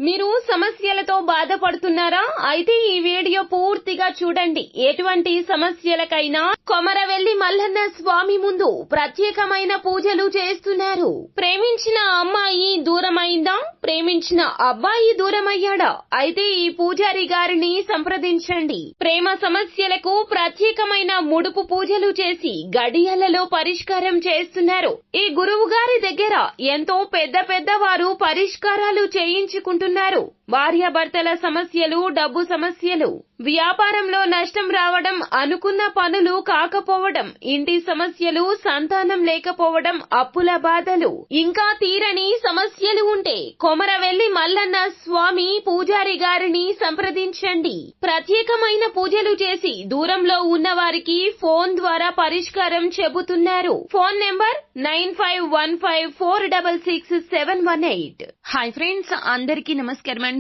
మీరు సమస్యలతో బాధపడుతున్నారా? అయితే ఈ వీడియో పూర్తిగా చూడండి. ఎటువంటి సమస్యలకైనా కొమరవెల్లి మల్లన్న స్వామి ముందు ప్రత్యేకమైన పూజలు చేస్తున్నారు. ప్రేమించిన అమ్మాయి దూరమైందా? ప్రేమించిన అబ్బాయి దూరమయ్యాడా? అయితే ఈ పూజారి గారిని సంప్రదించండి. ప్రేమ సమస్యలకు ప్రత్యేకమైన ముడుపు పూజలు చేసి గడియలలో పరిష్కారం చేస్తున్నారు. ఈ గురువు గారి దగ్గర ఎంతో పెద్ద వారు పరిష్కారాలు చేయించుకుంటున్నారు. భార్యాభర్తల సమస్యలు, డబ్బు సమస్యలు, వ్యాపారంలో నష్టం రావడం, అనుకున్న పనులు కాకపోవడం, ఇంటి సమస్యలు, సంతానం లేకపోవడం, అప్పుల బాధలు, ఇంకా తీరని సమస్యలు ఉంటే కొమరవెల్లి మల్లన్న స్వామి పూజారి గారిని సంప్రదించండి. ప్రత్యేకమైన పూజలు చేసి దూరంలో ఉన్న వారికి ఫోన్ ద్వారా పరిష్కారం చెబుతున్నారు. Phone number 9515466718. హాయ్ ఫ్రెండ్స్, అందరికీ నమస్కారం అండి.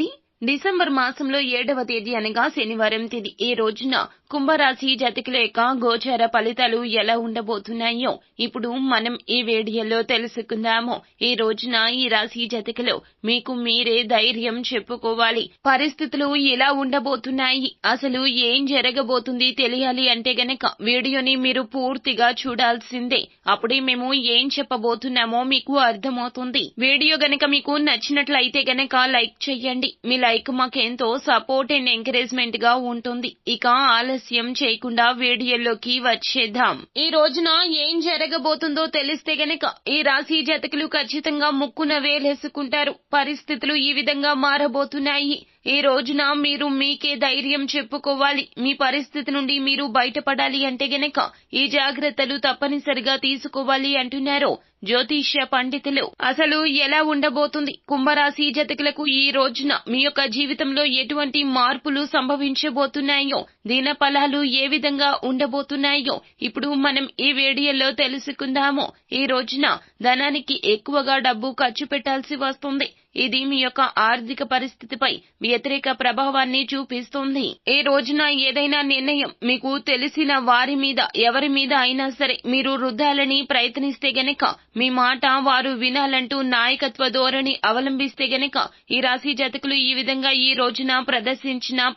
డిసెంబర్ మాసంలో 7వ తేదీ అనగా శనివారం తేదీ ఈ రోజున కుంభరాశి జాతకుల యొక్క గోచార ఫలితాలు ఎలా ఉండబోతున్నాయో ఇప్పుడు మనం ఈ వీడియోలో తెలుసుకుందాము. ఈ రోజున ఈ రాశి జాతకులు మీకు మీరే ధైర్యం చెప్పుకోవాలి. పరిస్థితులు ఎలా ఉండబోతున్నాయి, అసలు ఏం జరగబోతుంది తెలియాలి అంటే గనక వీడియోని మీరు పూర్తిగా చూడాల్సిందే. అప్పుడే మేము ఏం చెప్పబోతున్నామో మీకు అర్థమవుతుంది. వీడియో గనక మీకు నచ్చినట్లయితే గనక లైక్ చేయండి. మీ లైక్ మాకెంతో సపోర్ట్ అండ్ ఎంకరేజ్మెంట్ గా ఉంటుంది. ఇక ఆలస్యం చేయకుండా వీడియోలోకి వచ్చేద్దాం. ఈ రోజున ఏం జరగబోతుందో తెలిస్తే గనక ఈ రాశి జాతకులు ఖచ్చితంగా ముక్కున వేలేసుకుంటారు. పరిస్థితులు ఈ విధంగా మారబోతున్నాయి. ఈ రోజున మీరు మీకే ధైర్యం చెప్పుకోవాలి. మీ పరిస్థితి నుండి మీరు బయటపడాలి అంటే గనక ఈ జాగ్రత్తలు తప్పనిసరిగా తీసుకోవాలి అంటున్నారు జ్యోతిష్య పండితులు. అసలు ఎలా ఉండబోతుంది? కుంభరాశి జాతకులకు ఈ రోజున మీ యొక్క జీవితంలో ఎటువంటి మార్పులు సంభవించబోతున్నాయో, దిన ఫలాలు ఏ విధంగా ఉండబోతున్నాయో ఇప్పుడు మనం ఈ వీడియోలో తెలుసుకుందాము. ఈ రోజున ధనానికి ఎక్కువగా డబ్బు ఖర్చు పెట్టాల్సి వస్తుంది. ఇది మీ యొక్క ఆర్థిక పరిస్థితిపై వ్యతిరేక ప్రభావాన్ని చూపిస్తుంది. ఈ రోజున ఏదైనా నిర్ణయం మీకు తెలిసిన వారి మీద, ఎవరి మీద అయినా సరే మీరు రుద్దాలని ప్రయత్నిస్తే గనక మీ మాట వారు వినాలంటూ నాయకత్వ ధోరణి అవలంబిస్తే గనక ఈ రాశి జాతకులు ఈ విధంగా ఈ రోజున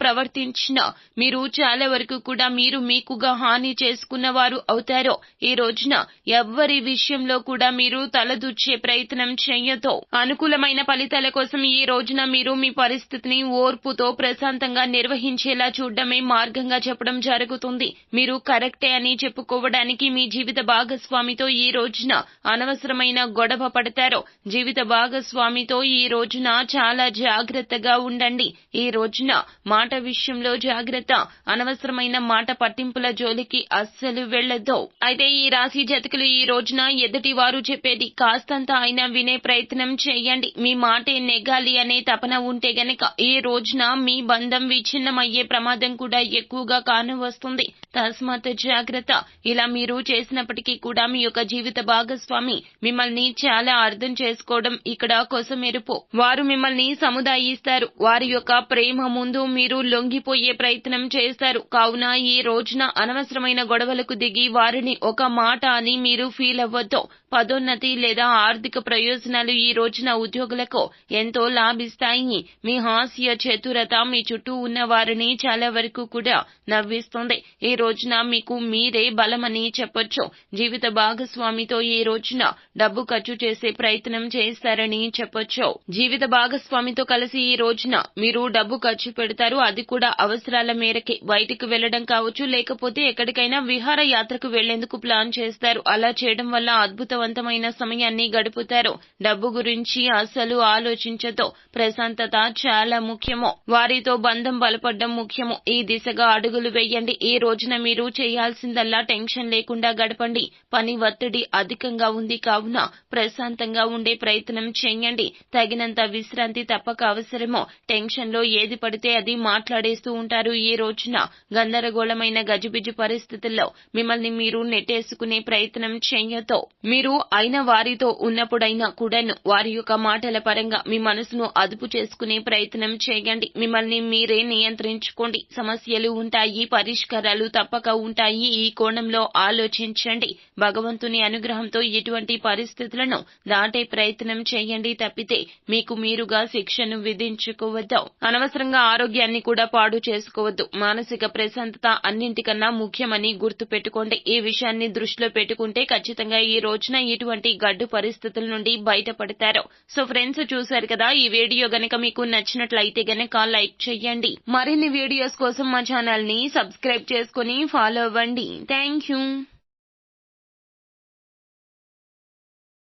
ప్రవర్తించినా మీరు చాలా వరకు కూడా మీరు మీకుగా హాని చేసుకున్న వారు అవుతారో. ఈ రోజున ఎవ్వరి విషయంలో కూడా మీరు తలదూర్చే ప్రయత్నం చేయొద్దు. అనుకూలమైన ఫలితాల కోసం ఈ రోజున మీరు మీ పరిస్థితిని ఓర్పుతో ప్రశాంతంగా నిర్వహించేలా చూడడమే మార్గంగా చెప్పడం జరుగుతుంది. మీరు కరెక్టే అని చెప్పుకోవడానికి మీ జీవిత భాగస్వామితో ఈ రోజున అనవసరమైన గొడవ పడతారో. జీవిత భాగస్వామితో ఈ రోజున చాలా జాగ్రత్తగా ఉండండి. ఈ రోజున మాట విషయంలో జాగ్రత్త. అనవసరమైన మాట పట్టింపుల జోలికి అస్సలు వెళ్లొద్దు. అయితే ఈ రాశి జాతకులు ఈ రోజున ఎదుటి వారు చెప్పేది కాస్తంత అయినా వినే ప్రయత్నం చేయండి. మీ మాటే నెగ్గాలి అనే తపన ఉంటే గనక ఈ రోజున మీ బంధం విచ్ఛిన్నమయ్యే ప్రమాదం కూడా ఎక్కువగా కానవస్తుంది. తస్మాత్ జాగ్రత్త. ఇలా మీరు చేసినప్పటికీ కూడా మీ యొక్క జీవిత భాగస్వామి మిమ్మల్ని చాలా అర్థం చేసుకోవడం ఇక్కడ కొసమెరుపు. వారు మిమ్మల్ని సముదాయిస్తారు. వారి యొక్క ప్రేమ ముందు మీరు లొంగిపోయే ప్రయత్నం చేస్తారు. కావున ఈ రోజున అనవసరమైన గొడవలకు దిగి వారిని ఒక మాట అని మీరు ఫీల్ అవ్వద్దు. పదోన్నతి లేదా ఆర్థిక ప్రయోజనాలు ఈ రోజున ఉద్యోగులకు ఎంతో లాభిస్తాయి. మీ హాస్య చతురత మీ చుట్టూ ఉన్న వారిని చాలా వరకు కూడా నవ్విస్తుంది. ఈ రోజున మీకు మీరే బలమని చెప్పొచ్చు. జీవిత భాగస్వామితో ఈ రోజున డబ్బు ఖర్చు చేసే ప్రయత్నం చేస్తారని చెప్పొచ్చు. జీవిత భాగస్వామితో కలిసి ఈ రోజున మీరు డబ్బు ఖర్చు పెడతారు. అది కూడా అవసరాల మేరకే. బయటికి వెళ్లడం కావచ్చు, లేకపోతే ఎక్కడికైనా విహార యాత్రకు వెళ్లేందుకు ప్లాన్ చేస్తారు. అలా చేయడం వల్ల అద్భుతవంతమైన సమయాన్ని గడుపుతారు. డబ్బు గురించి అస్సలు ఆలోచించదు. ప్రశాంతత చాలా ముఖ్యము. వారితో బంధం బలపడడం ముఖ్యము. ఈ దిశగా అడుగులు వేయండి. ఈ రోజున మీరు చేయాల్సిందల్లా టెన్షన్ లేకుండా గడపండి. పని ఒత్తిడి అధికంగా ఉంది కావున ప్రశాంతంగా ఉండే ప్రయత్నం చేయండి. తగినంత విశ్రాంతి తప్పక అవసరము. టెన్షన్ లో ఏది పడితే అది మాట్లాడేస్తూ ఉంటారు. ఈ రోజున గందరగోళమైన గజిబిజి పరిస్థితుల్లో మిమ్మల్ని మీరు నెట్టేసుకునే ప్రయత్నం చేయొద్దు. మీరు అయిన వారితో ఉన్నప్పుడైనా కూడాను వారి యొక్క మాటల పరంగా మీ మనసును అదుపు చేసుకునే ప్రయత్నం చేయండి. మిమ్మల్ని మీరే నియంత్రించుకోండి. సమస్యలు ఉంటాయి, పరిష్కారాలు తప్పక ఉంటాయి. ఈ కోణంలో ఆలోచించండి. భగవంతుని అనుగ్రహంతో ఎటువంటి పరిస్థితులను దాటే ప్రయత్నం చేయండి తప్పితే మీకు మీరుగా శిక్షను విధించుకోవద్దు. అనవసరంగా ఆరోగ్యాన్ని కూడా పాడు చేసుకోవద్దు. మానసిక ప్రశాంతత అన్నింటికన్నా ముఖ్యమని గుర్తు పెట్టుకోండి. ఈ విషయాన్ని దృష్టిలో పెట్టుకుంటే ఖచ్చితంగా ఈ రోజున ఇటువంటి గడ్డు పరిస్థితుల నుండి బయటపడతారు. సో ఫ్రెండ్స్, చూశారు కదా, ఈ వీడియో గనక మీకు నచ్చినట్లయితే గనక లైక్ చేయండి. మరిన్ని వీడియోస్ కోసం మా ఛానల్ ని సబ్స్క్రైబ్ చేసుకుని ఫాలో అవ్వండి. Thank you.